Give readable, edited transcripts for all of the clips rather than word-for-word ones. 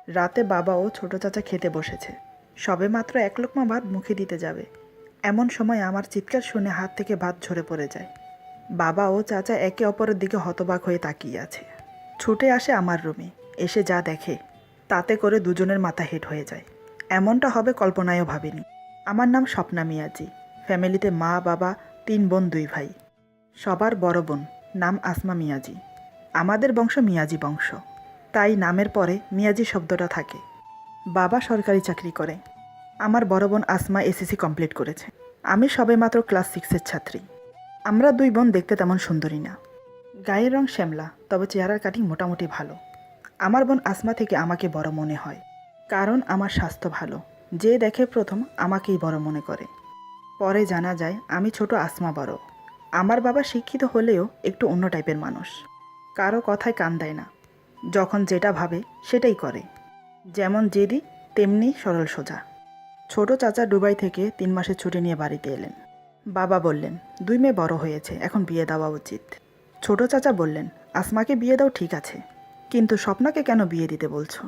রাতে বাবা ও ছোট চাচা খেতে বসেছে। সবেমাত্র এক লোকমা ভাত মুখে দিতে যাবে, এমন সময় আমার চিৎকার শুনে হাত থেকে ভাত ঝরে পড়ে যায়। বাবা ও চাচা একে অপরের দিকে হতবাক হয়ে তাকিয়ে আছে। ছুটে আসে আমার রুমে, এসে যা দেখে তাতে করে দুজনের মাথা হেট হয়ে যায়। এমনটা হবে কল্পনায়ও ভাবিনি। আমার নাম স্বপ্না মিয়াজি। ফ্যামিলিতে মা, বাবা, 3 বোন, 2 ভাই। সবার বড় বোন নাম আসমা মিয়াজি। আমাদের বংশ মিয়াজি বংশ, তাই নামের পরে মিয়াজি শব্দটা থাকে। বাবা সরকারি চাকরি করে। আমার বড় বোন আসমা এসএসসি কমপ্লিট করেছে। আমি সবেমাত্র ক্লাস 6-এর ছাত্রী। আমরা 2 বোন দেখতে তেমন সুন্দরী না। গায়ের রং শ্যামলা, তবে চেহারার কাটিং মোটামুটি ভালো। আমার বোন আসমা থেকে আমাকে বড় মনে হয়, কারণ আমার স্বাস্থ্য ভালো। যে দেখে প্রথম আমাকেই বড় মনে করে। পরে জানা যায় আমি ছোট, আসমা বড়। আমার বাবা শিক্ষিত হলেও একটু অন্য টাইপের মানুষ। কারো কথায় কান দেয় না, যখন যেটা ভাবে সেটাই করে। যেমন জেদি তেমনি সরল সোজা। ছোট চাচা দুবাই থেকে 3 মাসের ছুটি নিয়ে বাড়িতে এলেন। বাবা বললেন 2 মেয়ে বড় হয়েছে, এখন বিয়ে দেওয়া উচিত। ছোট চাচা বললেন আসমাকে বিয়ে দাও ঠিক আছে, কিন্তু স্বপ্নাকে কেন বিয়ে দিতে বলছো?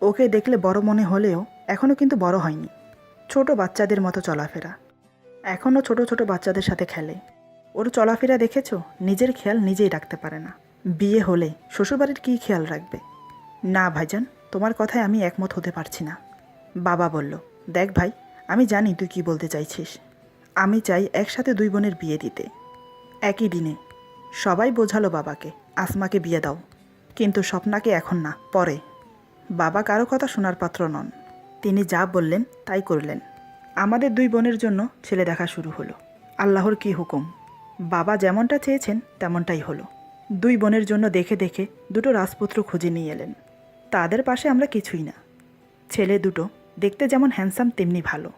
ওকে দেখলে বড় মনে হলেও এখনও কিন্তু বড় হয়নি। ছোট বাচ্চাদের মতো চলাফেরা, এখনও ছোট ছোট বাচ্চাদের সাথে খেলে। ওর চলাফেরা দেখেছো? নিজের খেয়াল নিজেই রাখতে পারে না। বিয়ে হলে শ্বশুরবাড়ির কী খেয়াল রাখবে? না ভাইজান, তোমার কথায় আমি একমত হতে পারছি না। বাবা বলল, দেখ ভাই, আমি জানি তুই কি বলতে চাইছিস। আমি চাই একসাথে 2 বোনের বিয়ে দিতে, একই দিনে। সবাই বোঝালো বাবাকে আসমাকে বিয়ে দাও, কিন্তু স্বপ্নাকে এখন না, পরে। বাবা কারো কথা শোনার পাত্র নন। তিনি যা বললেন তাই করলেন। আমাদের 2 বোনের জন্য ছেলে দেখা শুরু হলো। আল্লাহর কি হুকুম, বাবা যেমনটা চেয়েছেন তেমনটাই হলো। 2 বোনের জন্য দেখে দেখে 2টো রাজপুত্র খুঁজে নিয়ে এলেন। তাদের পাশে আমরা কিছুই না। ছেলে 2টো দেখতে যেমন হ্যান্ডসাম তেমনি ভালো।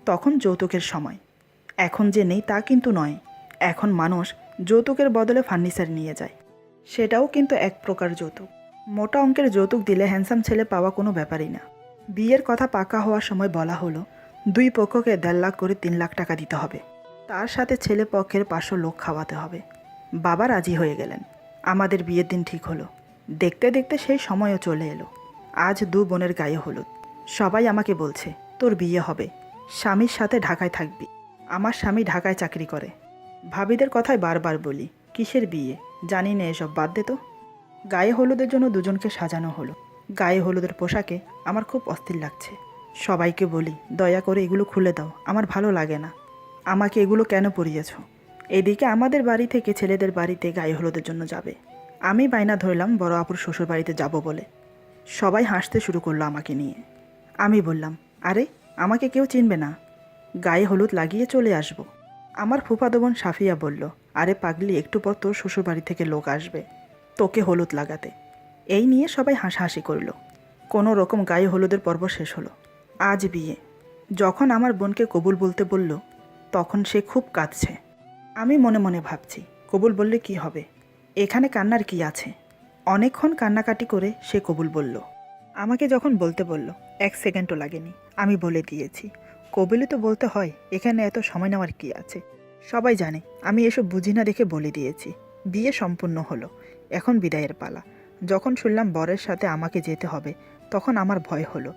তখন যৌতুকের সময়। এখন যে নেই তা কিন্তু নয়। এখন মানুষ যৌতুকের বদলে ফার্নিচার নিয়ে যায়, সেটাও কিন্তু এক প্রকার যৌতুক। মোটা অঙ্কের যৌতুক দিলে হ্যান্ডসাম ছেলে পাওয়া কোনো ব্যাপারই না। বিয়ের কথা পাকা হওয়ার সময় বলা হলো 2 পক্ষকে 1.5 লাখ করে 3 লাখ টাকা দিতে হবে, তার সাথে ছেলে পক্ষের 500 লোক খাওয়াতে হবে। বাবা রাজি হয়ে গেলেন। আমাদের বিয়ের দিন ঠিক হলো। দেখতে দেখতে সেই সময়ও চলে এলো। আজ 2 বোনের গায়ে হলুদ। সবাই আমাকে বলছে তোর বিয়ে হবে, স্বামীর সাথে ঢাকায় থাকবি। আমার স্বামী ঢাকায় চাকরি করে। ভাবিদের কথায় বারবার বলি কিসের বিয়ে, জানি না, এসব বাদ দে তো। গায়ে হলুদের জন্য 2জনকে সাজানো হলো। গায়ে হলুদের পোশাকে আমার খুব অস্থির লাগছে। সবাইকে বলি দয়া করে এগুলো খুলে দাও, আমার ভালো লাগে না। আমাকে এগুলো কেন পরিয়েছ? এদিকে আমাদের বাড়ি থেকে ছেলেদের বাড়িতে গায়ে হলুদের জন্য যাবে। আমি বায়না ধরলাম বড় আপুর শ্বশুর বাড়িতে যাব বলে। সবাই হাসতে শুরু করলো আমাকে নিয়ে। আমি বললাম, আরে আমাকে কেউ চিনবে না, গায়ে হলুদ লাগিয়ে চলে আসব। আমার ফুফাতো বোন সাফিয়া বলল, আরে পাগলি, একটু পর তোর শ্বশুরবাড়ি থেকে লোক আসবে তোকে হলুদ লাগাতে। এই নিয়ে সবাই হাসাহাসি করল। কোনো রকম গায়ে হলুদের পর্ব শেষ হলো। আজ বিয়ে। যখন আমার বোনকে কবুল বলতে বলল, তখন সে খুব কাঁদছে। আমি মনে মনে ভাবছি কবুল বললে কি হবে, এখানে কান্নার কি আছে? অনেকক্ষণ কান্নাকাটি করে সে কবুল বলল। আমাকে যখন বলতে বলল 1 সেকেন্ডও লাগেনি, আমি বলে দিয়েছি। কবুলই তো বলতে হয়, এখানে এত সময় নেওয়ার কি আছে? সবাই জানে আমি এসব বুঝি না দেখে বলে দিয়েছি। বিয়ে সম্পূর্ণ হলো, এখন বিদায়ের পালা। যখন শুনলাম বরের সাথে আমাকে যেতে হবে, তখন আমার ভয় হলো।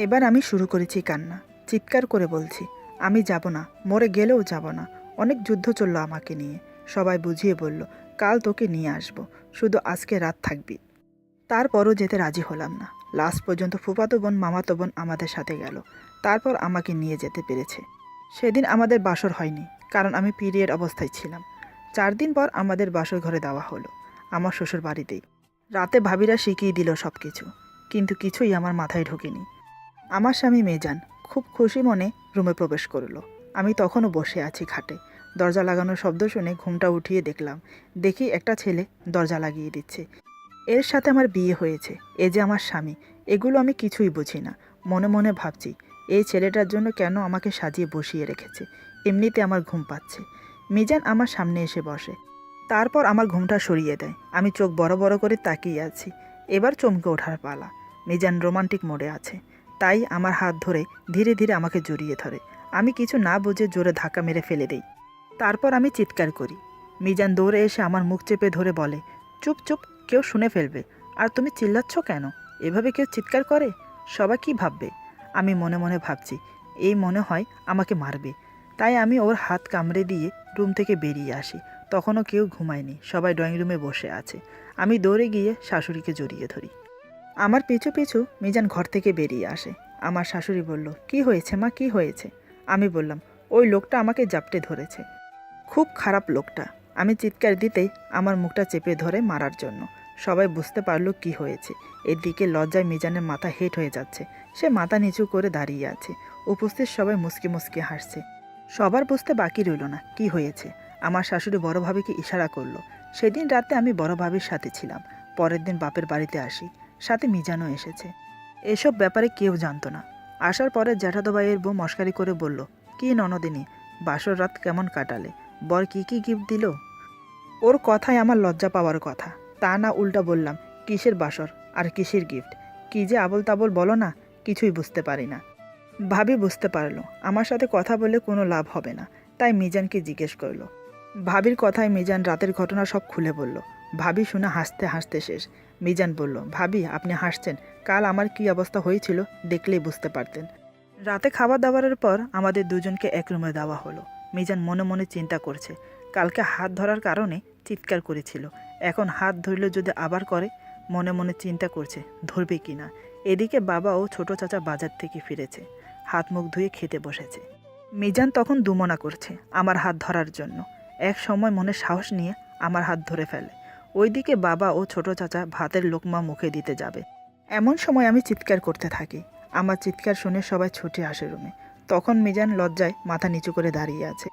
এবার আমি শুরু করেছি কান্না, চিৎকার করে বলছি আমি যাব না, মরে গেলেও যাব না। অনেক যুদ্ধ চললো আমাকে নিয়ে। সবাই বুঝিয়ে বলল কাল তোকে নিয়ে আসবো, শুধু আজকে রাত থাকবি। তারপরও যেতে রাজি হলাম না। লাস্ট পর্যন্ত ফুফাতো বোন, মামাতো বোন আমাদের সাথে গেল। তারপর আমাকে নিয়ে যেতে পেরেছে। সেদিন আমাদের বাসর হয়নি, কারণ আমি পিরিয়ড অবস্থায় ছিলাম। 4 দিন পর আমাদের বাসর ঘরে দেওয়া হলো, আমার শ্বশুর বাড়িতেই। রাতে ভাবিরা শিখিয়ে দিল সব কিছু, কিন্তু কিছুই আমার মাথায় ঢোকেনি। আমার স্বামী মেজান খুব খুশি মনে রুমে প্রবেশ করলো। আমি তখনও বসে আছি খাটে। দরজা লাগানোর শব্দ শুনে ঘুমটা উঠিয়ে দেখি একটা ছেলে দরজা লাগিয়ে দিচ্ছে। এর সাথে আমার বিয়ে হয়েছে, এ যে আমার স্বামী। এগুলো আমি কিছুই বুঝি না। মনে মনে ভাবছি এই ছেলেটার জন্য কেন আমাকে সাজিয়ে বসিয়ে রেখেছে। এমনিতে আমার ঘুম পাচ্ছে। মিজান আমার সামনে এসে বসে, তারপর আমার ঘুমটা সরিয়ে দেয়। আমি চোখ বড় বড় করে তাকিয়ে আছি। এবার চমকে ওঠার পালা। মিজান রোমান্টিক মোডে আছে, তাই আমার হাত ধরে ধীরে ধীরে আমাকে জড়িয়ে ধরে। আমি কিছু না বুঝে জোরে ধাক্কা মেরে ফেলে দেই। তারপর আমি চিৎকার করি। মিজান দৌড়ে এসে আমার মুখ চেপে ধরে বলে, চুপ চুপ, কেউ শুনে ফেলবে। আর তুমি চিল্লাচ্ছ কেন? এভাবে কেউ চিৎকার করে? সবাই কি ভাববে? আমি মনে মনে ভাবছি, এই মনে হয় আমাকে মারবে। তাই আমি ওর হাত কামড়ে দিয়ে রুম থেকে বেরিয়ে আসি। তখনও কেউ ঘুমায়নি, সবাই ড্রয়িং রুমে বসে আছে। আমি দৌড়ে গিয়ে শাশুড়িকে জড়িয়ে ধরি। আমার পিছু পিছু মিজান ঘর থেকে বেরিয়ে আসে। আমার শাশুড়ি বলল, কি হয়েছে মা, কি হয়েছে? আমি বললাম, ওই লোকটা আমাকে জাপটে ধরেছে। খুব খারাপ লোকটা। আমি চিৎকার দিতেই আমার মুখটা চেপে ধরে মারার জন্য। সবাই বুঝতে পারলো কি হয়েছে। এদিকে লজ্জায় মিজানের মাথা হেঁট হয়ে যাচ্ছে। সে মাথা নিচু করে দাঁড়িয়ে আছে। উপস্থিত সবাই মুসকি মুসকি হাসছে। সবার বুঝতে বাকি রইল না কি হয়েছে। আমার শাশুড়ি বড় ভাবিকে ইশারা করলো। সেদিন রাতে আমি বড় ভাবির সাথে ছিলাম। পরের দিন বাপের বাড়িতে আসি, সাথে মিজানও এসেছে। এসব ব্যাপারে কেউ জানতো না। আসার পরে জ্যাঠাতো ভাইয়ের বউ মস্কারি করে বলল, কি ননদিনী, বাসর রাত কেমন কাটালে? বর কি কি গিফট দিল? ওর কথায় আমার লজ্জা পাওয়ার কথা, তা না উল্টা বললাম, কিসের বাসর আর কিসের গিফট? কি যে আবল তাবল বলো না, কিছুই বুঝতে পারি না। ভাবি বুঝতে পারলো আমার সাথে কথা বলে কোনো লাভ হবে না, তাই মিজানকে জিজ্ঞেস করলো। ভাবির কথায় মিজান রাতের ঘটনা সব খুলে বলল। ভাবি শুনে হাসতে হাসতে শেষ। মিজান বলল, ভাবি আপনি হাসছেন, কাল আমার কি অবস্থা হয়েছিল দেখলেই বুঝতে পারতেন। রাতে খাবার দাবারের পর আমাদের দুজনকে এক রুমে দেওয়া হলো। মিজান মনে মনে চিন্তা করছে, কালকে হাত ধরার কারণে চিৎকার করেছিল, এখন হাত ধরলে যদি আবার করে। মনে মনে চিন্তা করছে ধরবে কি না। এদিকে বাবা ও ছোট চাচা বাজার থেকে ফিরেছে, হাত মুখ ধুয়ে খেতে বসেছে। মিজান তখন দুমনা করছে আমার হাত ধরার জন্য। এক সময় মনে সাহস নিয়ে আমার হাত ধরে ফেলে। ওইদিকে বাবা ও ছোট চাচা ভাতের লোকমা মুখে দিতে যাবে। এমন সময় আমি চিৎকার করতে থাকি। আমার চিৎকার শুনে সবাই ছুটে আসে রুমে। তখন মিজান লজ্জায় মাথা নিচু করে দাঁড়িয়ে আছে,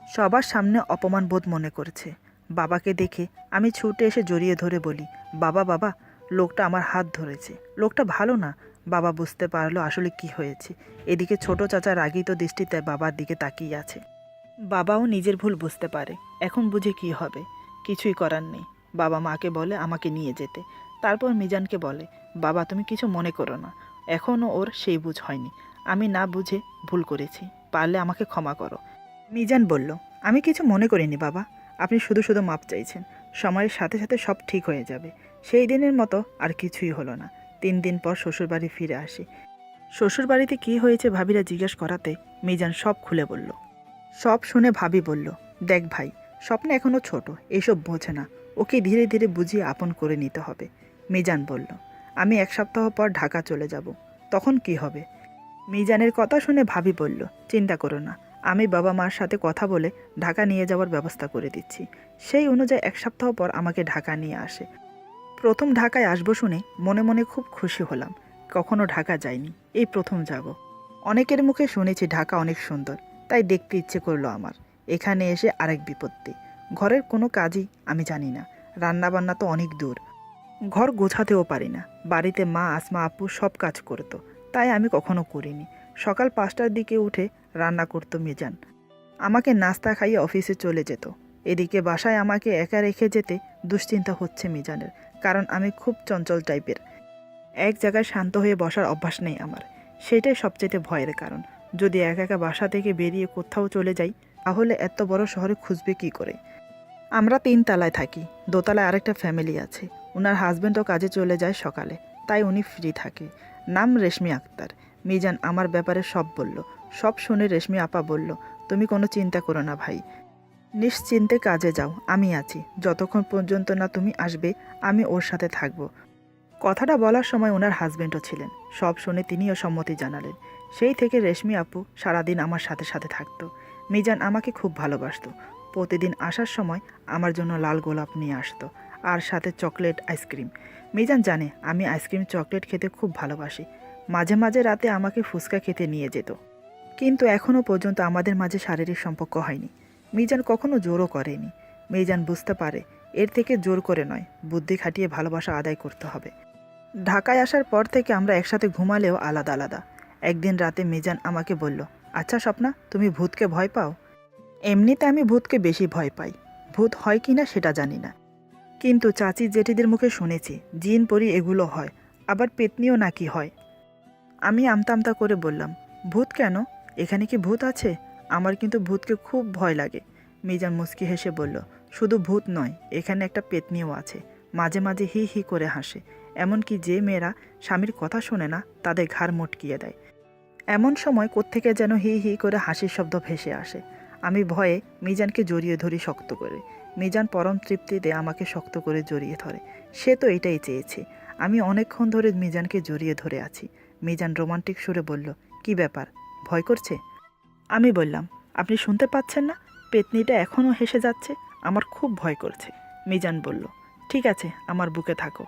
সবার সামনে অপমান বোধ মনে করছে। বাবাকে দেখে আমি ছুটে এসে জড়িয়ে ধরে বলি, বাবা বাবা, লোকটা আমার হাত ধরেছে, লোকটা ভালো না। বাবা বুঝতে পারলো আসলে কি হয়েছে। এদিকে ছোট চাচা রাগিত দৃষ্টিতে বাবার দিকে তাকিয়ে আছে। বাবাও নিজের ভুল বুঝতে পারে, এখন বুঝে কি হবে। কিছুই করার নেই। বাবা মাকে বলে আমাকে নিয়ে যেতে। তারপর মিজানকে বলে, বাবা তুমি কিছু মনে করো না, এখনও ওর সেই বুঝ হয়নি। আমি না বুঝে ভুল করেছি, পারলে আমাকে ক্ষমা করো। মিজান বলল, আমি কিছু মনে করিনি বাবা, আপনি শুধু শুধু মাপ চাইছেন। সময়ের সাথে সাথে সব ঠিক হয়ে যাবে। সেই দিনের মতো আর কিছুই হলো না। 3 দিন পর শ্বশুরবাড়ি ফিরে আসি। শ্বশুরবাড়িতে কী হয়েছে ভাবিরা জিজ্ঞেস করাতে মিজান সব খুলে বলল। সব শুনে ভাবি বলল, দেখ ভাই, স্বপ্ন এখনও ছোট, এসব বোঝে না, ওকে ধীরে ধীরে বুঝিয়ে আপন করে নিতে হবে। মিজান বলল, আমি 1 সপ্তাহ পর ঢাকা চলে যাব, তখন কি হবে? মিজানের কথা শুনে ভাবি বলল, চিন্তা করো না, আমি বাবা মার সাথে কথা বলে ঢাকা নিয়ে যাওয়ার ব্যবস্থা করে দিচ্ছি। সেই অনুযায়ী 1 সপ্তাহ পর আমাকে ঢাকা নিয়ে আসে। প্রথম ঢাকায় আসবো শুনে মনে মনে খুব খুশি হলাম। কখনো ঢাকা যাইনি, এই প্রথম যাব। অনেকের মুখে শুনেছি ঢাকা অনেক সুন্দর, তাই দেখতে ইচ্ছে করলো আমার। এখানে এসে আরেক বিপত্তি, ঘরের কোনো কাজই আমি জানি না, রান্নাবান্না তো অনেক দূর, ঘর গোছাতেও পারি না। বাড়িতে মা আসমা আপু সব কাজ করতো, তাই আমি কখনো করিনি। সকাল 5টার দিকে উঠে রান্না করতো মিজান, আমাকে নাস্তা খাইয়ে অফিসে চলে যেত। এদিকে বাসায় আমাকে একা রেখে যেতে দুশ্চিন্তা হচ্ছে মিজানের, কারণ আমি খুব চঞ্চল টাইপের। এক জায়গায় শান্ত হয়ে বসার অভ্যাস নেই আমার। সেটাই সবচেয়ে ভয়ের কারণ। যদি একা একা বাসা থেকে বেরিয়ে কোথাও চলে যাই, তাহলে এত বড় শহরে খুঁজবে কি করে? আমরা 3 তলায় থাকি, দোতলায় আরেকটা ফ্যামিলি আছে। ওনার হাজব্যান্ডও কাজে চলে যায় সকালে, তাই উনি ফ্রি থাকে। নাম রেশমি আক্তার। মিজান আমার ব্যাপারে সব বলল। সব শুনে রেশমি আপা বলল, তুমি কোনো চিন্তা করো না ভাই, নিশ্চিন্তে কাজে যাও, আমি আছি। যতক্ষণ পর্যন্ত না তুমি আসবে আমি ওর সাথে থাকবো। কথাটা বলার সময় ওনার হাজব্যান্ডও ছিলেন। সব শুনে তিনিও সম্মতি জানালেন। সেই থেকে রেশমি আপু সারাদিন আমার সাথে সাথে থাকতো। মিজান আমাকে খুব ভালোবাসতো। প্রতিদিন আসার সময় আমার জন্য লাল গোলাপ নিয়ে আসতো, আর সাথে চকলেট, আইসক্রিম। মিজান জানে আমি আইসক্রিম চকলেট খেতে খুব ভালোবাসি। মাঝে মাঝে রাতে আমাকে ফুচকা খেতে নিয়ে যেত। কিন্তু এখনও পর্যন্ত আমাদের মাঝে শারীরিক সম্পর্ক হয়নি। মিজান কখনো জোরও করেনি। মিজান বুঝতে পারে এর থেকে জোর করে নয়, বুদ্ধি খাটিয়ে ভালোবাসা আদায় করতে হবে। ঢাকায় আসার পর থেকে আমরা একসাথে ঘুমালেও আলাদা আলাদা। একদিন রাতে মিজান আমাকে বলল, আচ্ছা স্বপ্না, তুমি ভূতকে ভয় পাও? এমনিতে আমি ভূতকে বেশি ভয় পাই, ভূত হয় কি না সেটা জানি না, কিন্তু চাচি জেঠিদের মুখে শুনেছি জিন পরি এগুলো হয়, আবার পেতনিও নাকি হয়। আমি আমতা আমতা করে বললাম, ভূত কেন? এখানে কি ভূত আছে? আমার কিন্তু ভূতকে খুব ভয় লাগে। মিজান মুচকি হেসে বলল, শুধু ভূত নয়, এখানে একটা পেতনিও আছে, মাঝে মাঝে হি হি করে হাসে, এমনকি যে মেয়েরা স্বামীর কথা শোনে না তাদের ঘাড় মটকিয়ে দেয়। এমন সময় কোত্থেকে যেন হি হি করে হাসির শব্দ ভেসে আসে। আমি ভয়ে মিজানকে জড়িয়ে ধরি শক্ত করে। মিজান পরম তৃপ্তিতে আমাকে শক্ত করে জড়িয়ে ধরে। সে তো এটাই চেয়েছে। আমি অনেকক্ষণ ধরে মিজানকে জড়িয়ে ধরে আছি। মিজান রোমান্টিক সুরে বলল, কি ব্যাপার, ভয় করছে? আমি বললাম, আপনি শুনতে পাচ্ছেন না? পেতনিটা এখনও হেসে যাচ্ছে। আমার খুব ভয় করছে। মিজান বলল, ঠিক আছে, আমার বুকে থাকো।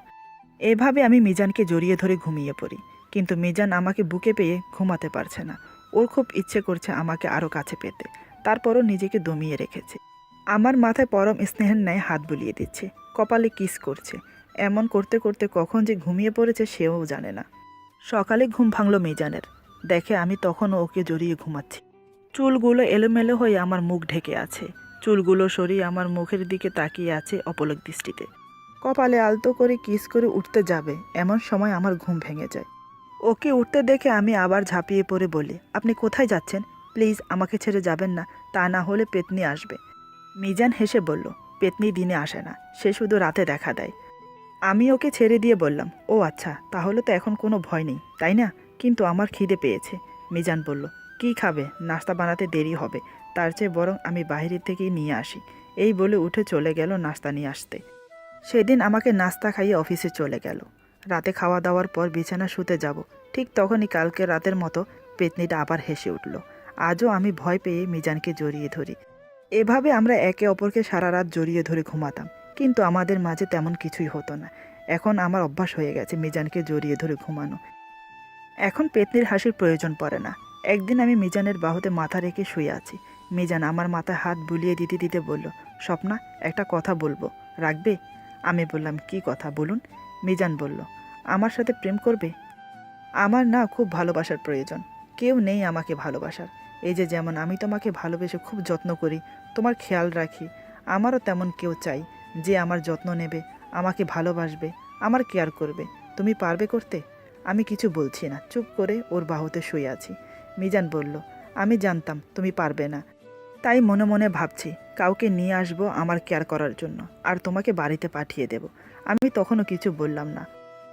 এভাবে আমি মিজানকে জড়িয়ে ধরে ঘুমিয়ে পড়ি। কিন্তু মিজান আমাকে বুকে পেয়ে ঘুমাতে পারছে না। ওর খুব ইচ্ছে করছে আমাকে আরও কাছে পেতে। তারপরও নিজেকে দমিয়ে রেখেছে। আমার মাথায় পরম স্নেহের ন্যায় হাত বুলিয়ে দিচ্ছে, কপালে কিস করছে। এমন করতে করতে কখন যে ঘুমিয়ে পড়েছে সেও জানে না। সকালে ঘুম ভাঙল মিজানের। দেখে আমি তখনও ওকে জড়িয়ে ঘুমাচ্ছি। চুলগুলো এলোমেলো হয়ে আমার মুখ ঢেকে আছে। চুলগুলো সরিয়ে আমার মুখের দিকে তাকিয়ে আছে অপলক দৃষ্টিতে। কপালে আলতো করে কিস করে উঠতে যাবে এমন সময় আমার ঘুম ভেঙে যায়। ওকে উঠতে দেখে আমি আবার ঝাঁপিয়ে পড়ে বলি, আপনি কোথায় যাচ্ছেন? প্লিজ আমাকে ছেড়ে যাবেন না, তা না হলে পেতনি আসবে। মিজান হেসে বলল, পেতনি দিনে আসে না, সে শুধু রাতে দেখা দেয়। আমি ওকে ছেড়ে দিয়ে বললাম, ও আচ্ছা, তাহলে তো এখন কোনো ভয় নেই, তাই না? কিন্তু আমার খিদে পেয়েছে। মিজান বলল, কি খাবে? নাস্তা বানাতে দেরি হবে, তার চেয়ে বরং আমি বাইরে থেকেই নিয়ে আসি। এই বলে উঠে চলে গেল নাস্তা নিয়ে আসতে। সেদিন আমাকে নাস্তা খাইয়ে অফিসে চলে গেল। রাতে খাওয়া দাওয়ার পর বিছানা শুতে যাব, ঠিক তখনই কালকে রাতের মতো পেতনিটা আবার হেসে উঠল। আজও আমি ভয় পেয়ে মিজানকে জড়িয়ে ধরি। এভাবে আমরা একে অপরকে সারা রাত জড়িয়ে ধরে ঘুমাতাম, কিন্তু আমাদের মাঝে তেমন কিছুই হতো না। এখন আমার অভ্যাস হয়ে গেছে মিজানকে জড়িয়ে ধরে ঘুমানো। এখন পেতনির হাসির প্রয়োজন পড়ে না। একদিন আমি মিজানের বাহুতে মাথা রেখে শুয়ে আছি। মিজান আমার মাথায় হাত বুলিয়ে দিতে দিতে বলল, স্বপ্না, একটা কথা বলবো, রাখবে? আমি বললাম, কি কথা বলুন। মিজান বলল, আমার সাথে প্রেম করবে? আমার না খুব ভালোবাসার প্রয়োজন। কেউ নেই আমাকে ভালোবাসার। এই যে যেমন আমি তোমাকে ভালোবেসে খুব যত্ন করি, তোমার খেয়াল রাখি, আমারও তেমন কেউ চাই যে আমার যত্ন নেবে, আমাকে ভালোবাসবে, আমার কেয়ার করবে। তুমি পারবে করতে? আমি কিছু বলছি না, চুপ করে ওর বাহুতে শুয়ে আছি। মিজান বলল, আমি জানতাম তুমি পারবে না, তাই মনে মনে ভাবছি কাউকে নিয়ে আসবো আমার কেয়ার করার জন্য, আর তোমাকে বাড়িতে পাঠিয়ে দেব। আমি তখনও কিছু বললাম না।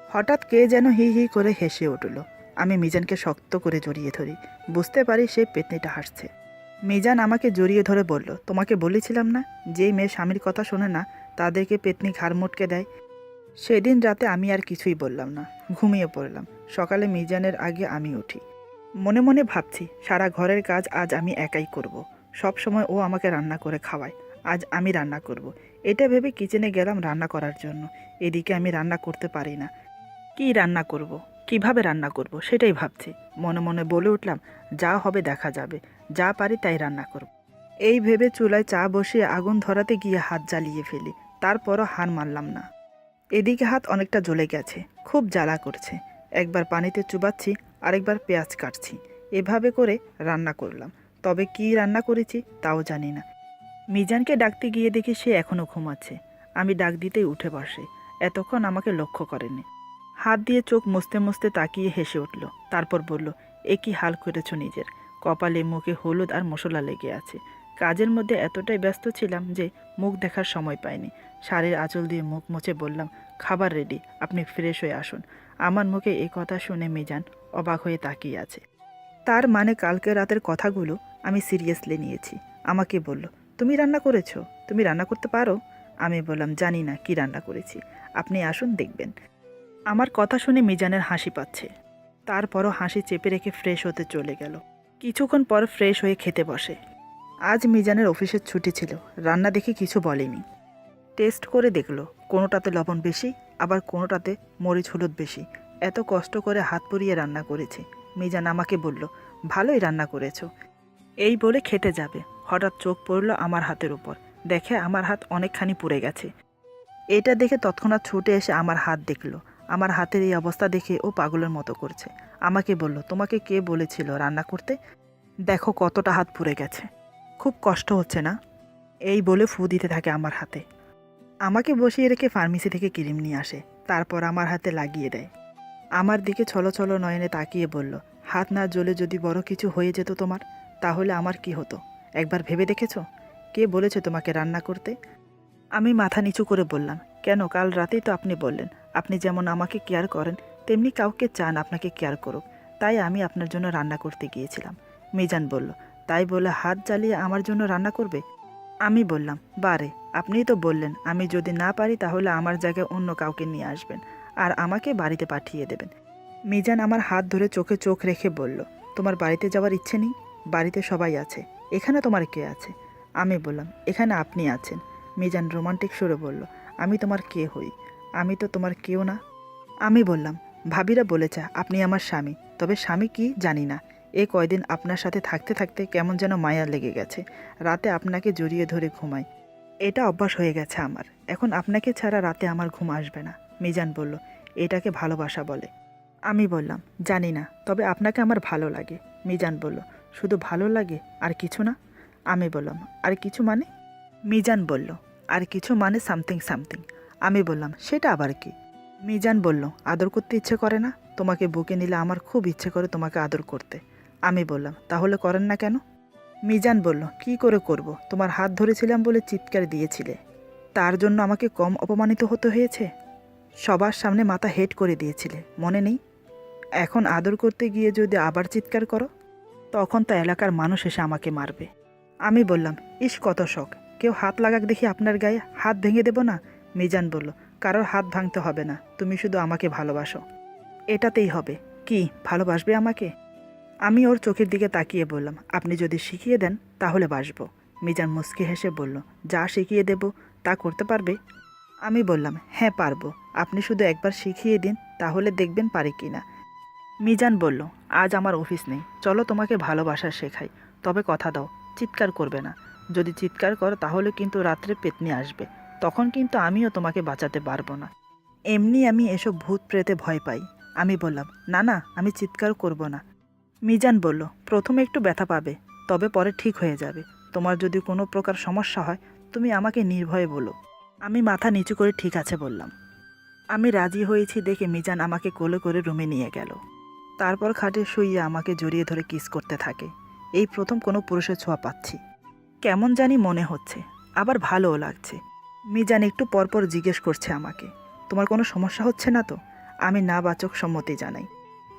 হঠাৎ কে যেন হি হি করে হেসে উঠল। আমি মিজানকে শক্ত করে জড়িয়ে ধরি। বুঝতে পারি সে পেতনিটা হাসছে। মিজান আমাকে জড়িয়ে ধরে বলল, তোমাকে বলেছিলাম না, যেই মেয়ে স্বামীর কথা শোনে না তাদেরকে পেতনি ঘাড় মোটকে দেয়। সেদিন রাতে আমি আর কিছুই বললাম না, ঘুমিয়ে পড়লাম। সকালে মিজানের আগে আমি উঠি। মনে মনে ভাবছি সারা ঘরের কাজ আজ আমি একাই করব। সব সময় ও আমাকে রান্না করে খাওয়ায়, আজ আমি রান্না করব। এটা ভেবে কিচেনে গেলাম রান্না করার জন্য। এদিকে আমি রান্না করতে পারি না। কি রান্না করব, কিভাবে রান্না করব সেটাই ভাবছি। মনে মনে বলে উঠলাম, যা হবে দেখা যাবে, যা পারি তাই রান্না করব। এই ভেবে চুলায় চা বসিয়ে আগুন ধরাতে গিয়ে হাত জ্বালিয়ে ফেলি। তারপরও হার মানলাম না। এদিকে হাত অনেকটা জ্বলে গেছে, খুব জ্বালা করছে। একবার পানিতে চুবাচ্ছি, আরেকবার পেঁয়াজ কাটছি। এভাবে করে রান্না করলাম। তবে কি রান্না করেছি তাও জানি না। মিজানকে ডাকতে গিয়ে দেখি সে এখনও ঘুমাচ্ছে। আমি ডাক দিতেই উঠে বসে। এতক্ষণ আমাকে লক্ষ্য করেনি। হাত দিয়ে চোখ মুছতে মুছতে তাকিয়ে হেসে উঠল। তারপর বলল, এ কি হাল করেছ নিজের? কপালে মুখে হলুদ আর মশলা লেগে আছে। কাজের মধ্যে এতটাই ব্যস্ত ছিলাম যে মুখ দেখার সময় পাইনি। শাড়ির আঁচল দিয়ে মুখ মুছে বললাম, খাবার রেডি, আপনি ফ্রেশ হয়ে আসুন। আমার মুখে এই কথা শুনে মিজান অবাক হয়ে তাকিয়ে আছে। তার মানে কালকে রাতের কথাগুলো আমি সিরিয়াসলি নিয়েছি। আমাকে বলল, তুমি রান্না করেছো? তুমি রান্না করতে পারো? আমি বললাম, জানি না কি রান্না করেছি, আপনি আসুন দেখবেন। আমার কথা শুনে মিজানের হাসি পাচ্ছে। তারপরও হাসি চেপে রেখে ফ্রেশ হতে চলে গেল। কিছুক্ষণ পর ফ্রেশ হয়ে খেতে বসে। আজ মিজানের অফিসের ছুটি ছিল। রান্না দেখে কিছু বলেনি। টেস্ট করে দেখলো, কোনোটাতে লবণ বেশি, আবার কোনোটাতে মরিচ হলুদ বেশি। এত কষ্ট করে হাত পুড়িয়ে রান্না করেছি। মিজান আমাকে বলল, ভালোই রান্না করেছো। এই বলে খেতে যাবে, হঠাৎ চোখ পড়ল আমার হাতের উপর। দেখে আমার হাত অনেকখানি পুড়ে গেছে। এটা দেখে তৎক্ষণাৎ ছুটে এসে আমার হাত দেখল। আমার হাতের এই অবস্থা দেখে ও পাগলের মতো করছে। আমাকে বলল, তোমাকে কে বলেছিল রান্না করতে? দেখো কতটা হাত পুড়ে গেছে, খুব কষ্ট হচ্ছে না? এই বলে ফু দিতে থাকে আমার হাতে। আমাকে বসিয়ে রেখে ফার্মেসি থেকে ক্রিম নিয়ে আসে, তারপর আমার হাতে লাগিয়ে দেয়। আমার দিকে ছলো ছলো নয়নে তাকিয়ে বলল, হাত না জ্বলে যদি বড় কিছু হয়ে যেত তোমার, তাহলে আমার কি হতো একবার ভেবে দেখেছো? কে বলেছে তোমাকে রান্না করতে? আমি মাথা নিচু করে বললাম, কেন, কাল রাতেই তো আপনি বললেন আপনি যেমন আমাকে কেয়ার করেন তেমনি কাউকে চান আপনাকে কেয়ার করুক, তাই আমি আপনার জন্য রান্না করতে গিয়েছিলাম। মিজান বলল, তাই বলে হাত জ্বালিয়ে আমার জন্য রান্না করবে? আমি বললাম, বারে, আপনিই তো বললেন আমি যদি না পারি তাহলে আমার জায়গায় অন্য কাউকে নিয়ে আসবেন আর আমাকে বাড়িতে পাঠিয়ে দেবেন। মিজান আমার হাত ধরে চোখে চোখ রেখে বলল, তোমার বাড়িতে যাওয়ার ইচ্ছে নেই? বাড়িতে সবাই আছে, এখানে তোমার কে আছে? আমি বললাম, এখানে আপনি আছেন। মিজান রোমান্টিক সুরে বলল, আমি তোমার কে হই? আমি তো তোমার কেউ না। আমি বললাম, ভাবিরা বলেছে আপনি আমার স্বামী, তবে স্বামী কি জানি না। এ কয়দিন আপনার সাথে থাকতে থাকতে কেমন যেন মায়া লেগে গেছে। রাতে আপনাকে জড়িয়ে ধরে ঘুমাই, এটা অভ্যাস হয়ে গেছে আমার। এখন আপনাকে ছাড়া রাতে আমার ঘুম আসবে না। মিজান বলল, এটাকে ভালোবাসা বলে। আমি বললাম, জানি না, তবে আপনাকে আমার ভালো লাগে। মিজান বলল, শুধু ভালো লাগে আর কিছু না? আমি বললাম, আর কিছু মানে? মিজান বলল, আর কিছু মানে সামথিং সামথিং। আমি বললাম, সেটা আবার কি? মিজান বলল, আদর করতে ইচ্ছে করে না? তোমাকে বুকে নিলে আমার খুব ইচ্ছে করে তোমাকে আদর করতে। আমি বললাম, তাহলে করেন না কেন? মিজান বলল, কি করে করব? তোমার হাত ধরেছিলাম বলে চিৎকার দিয়েছিলে, তার জন্য আমাকে কম অপমানিত হতে হয়েছে? সবার সামনে মাথা হেট করে দিয়েছিলে, মনে নেই? এখন আদর করতে গিয়ে যদি আবার চিৎকার করো, তখন তো এলাকার মানুষ এসে আমাকে মারবে। আমি বললাম, ইস কত শখ, কেউ হাত লাগাক দেখি আপনার গায়ে, হাত ভেঙে দেব না? মিজান বলল, কারোর হাত ভাঙতে হবে না, তুমি শুধু আমাকে ভালোবাসো, এটাতেই হবে। কি ভালোবাসবে আমাকে? আমি ওর চোখের দিকে তাকিয়ে বললাম, আপনি যদি শিখিয়ে দেন তাহলে বাসবো। মিজান মুচকি হেসে বলল, যা শিখিয়ে দেব তা করতে পারবে? আমি বললাম, হ্যাঁ পারবো, আপনি শুধু একবার শিখিয়ে দিন, তাহলে দেখবেন পারি কি না। মিজান বলল, আজ আমার অফিস নেই, চলো তোমাকে ভালোবাসা শেখাই। তবে কথা দাও, চিৎকার করবে না। যদি চিৎকার করো তাহলে কিন্তু রাত্রে পেতনি আসবে, তখন কিন্তু আমিও তোমাকে বাঁচাতে পারবো না। এমনি আমি এসব ভূত প্রেতে ভয় পাই। আমি বললাম, না না, আমি চিৎকার করব না। মিজান বলল, প্রথমে একটু ব্যথা পাবে, তবে পরে ঠিক হয়ে যাবে। তোমার যদি কোনো প্রকার সমস্যা হয় তুমি আমাকে নির্ভয়ে বলো। আমি মাথা নিচু করে ঠিক আছে বললাম। আমি রাজি হয়েছি দেখে মিজান আমাকে কোলে করে রুমে নিয়ে গেল। তারপর খাটে শুইয়ে আমাকে জড়িয়ে ধরে কিস করতে থাকে। এই প্রথম কোনো পুরুষের ছোঁয়া পাচ্ছি, কেমন জানি মনে হচ্ছে, আবার ভালোও লাগছে। মিজান একটু পরপর জিজ্ঞেস করছে আমাকে, তোমার কোনো সমস্যা হচ্ছে না তো? আমি না বাচক সম্মতি জানাই।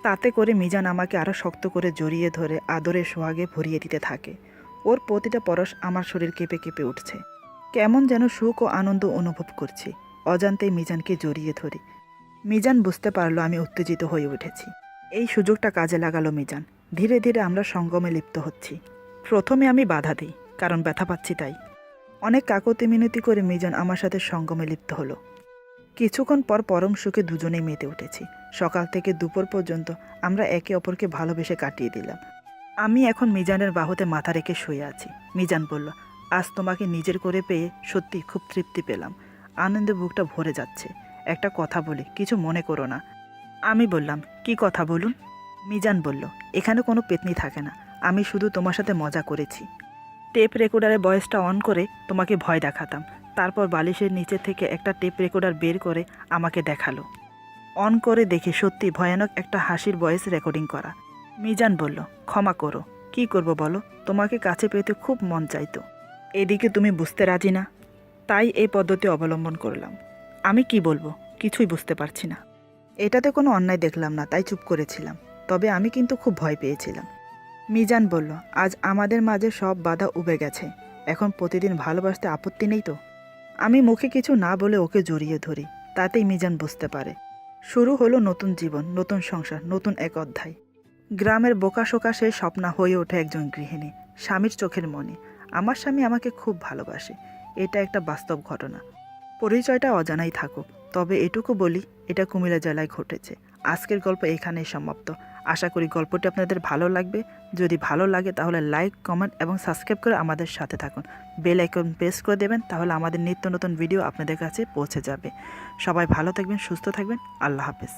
তাতে করে মিজান আমাকে আরও শক্ত করে জড়িয়ে ধরে আদরে সোহাগে ভরিয়ে দিতে থাকে। ওর প্রতিটা পরশ আমার শরীর কেঁপে কেঁপে উঠছে, কেমন যেন সুখ ও আনন্দ অনুভব করছি। অজান্তেই মিজানকে জড়িয়ে ধরি। মিজান বুঝতে পারলো আমি উত্তেজিত হয়ে উঠেছি। এই সুযোগটা কাজে লাগালো মিজান। ধীরে ধীরে আমরা সঙ্গমে লিপ্ত হচ্ছি। প্রথমে আমি বাধা দিই, কারণ ব্যথা পাচ্ছি তাই। অনেক কাকতি মিনতি করে মিজান আমার সাথে সঙ্গমে লিপ্ত হলো। কিছুক্ষণ পর পরম সুখে দুজনেই মেতে উঠেছি। সকাল থেকে দুপুর পর্যন্ত আমরা একে অপরকে ভালোবেসে কাটিয়ে দিলাম। আমি এখন মিজানের বাহুতে মাথা রেখে শুয়ে আছি। মিজান বলল, আজ তোমাকে নিজের করে পেয়ে সত্যি খুব তৃপ্তি পেলাম, আনন্দে বুকটা ভরে যাচ্ছে। একটা কথা বলি, কিছু মনে করো না। আমি বললাম, কি কথা বলুন? মিজান বলল, এখানে কোনো পেতনি থাকে না, আমি শুধু তোমার সাথে মজা করেছি। টেপ রেকর্ডারের ভয়েসটা অন করে তোমাকে ভয় দেখাতাম, তারপর বালিশের নিচে থেকে একটা টেপ রেকর্ডার বের করে আমাকে দেখালো। অন করে দেখি সত্যি ভয়ানক একটা হাসির ভয়েস রেকর্ডিং করা। মিজান বলল, ক্ষমা করো, কি করব বলো, তোমাকে কাছে পেতে খুব মন চাইতো, এদিকে তুমি বুঝতে রাজি না, তাই এই পদ্ধতি অবলম্বন করলাম। আমি কি বলবো কিছুই বুঝতে পারছি না। এটাতে কোনো অন্যায় দেখলাম না, তাই চুপ করেছিলাম, তবে আমি কিন্তু খুব ভয় পেয়েছিলাম। মিজান বলল, আজ আমাদের মাঝে সব বাধা উবে গেছে, এখন প্রতিদিন ভালোবাসতে আপত্তি নেই তো? আমি মুখে কিছু না বলে ওকে জড়িয়ে ধরি, তাতেই মিজান বুঝতে পারে শুরু হলো নতুন জীবন, নতুন সংসার, নতুন এক অধ্যায়। গ্রামের বোকাশোকা সেই স্বপ্না হয়ে ওঠে একজন গৃহিণী, স্বামীর চোখের মণি। আমার স্বামী আমাকে খুব ভালোবাসে, এটা একটা বাস্তব ঘটনা। পরিচয়টা অজানাই থাকুক, তবে এটুকু বলি, এটা কুমিল্লা জেলায় ঘটেছে। আজকের গল্প এখানেই সমাপ্ত। আশা করি গল্পটি আপনাদের ভালো লাগবে। যদি ভালো লাগে তাহলে লাইক, কমেন্ট এবং সাবস্ক্রাইব করে আমাদের সাথে থাকুন। বেল আইকন প্রেস করে দেবেন, তাহলে আমাদের নিত্য নতুন ভিডিও আপনাদের কাছে পৌঁছে যাবে। সবাই ভালো থাকবেন, সুস্থ থাকবেন। আল্লাহ হাফেজ।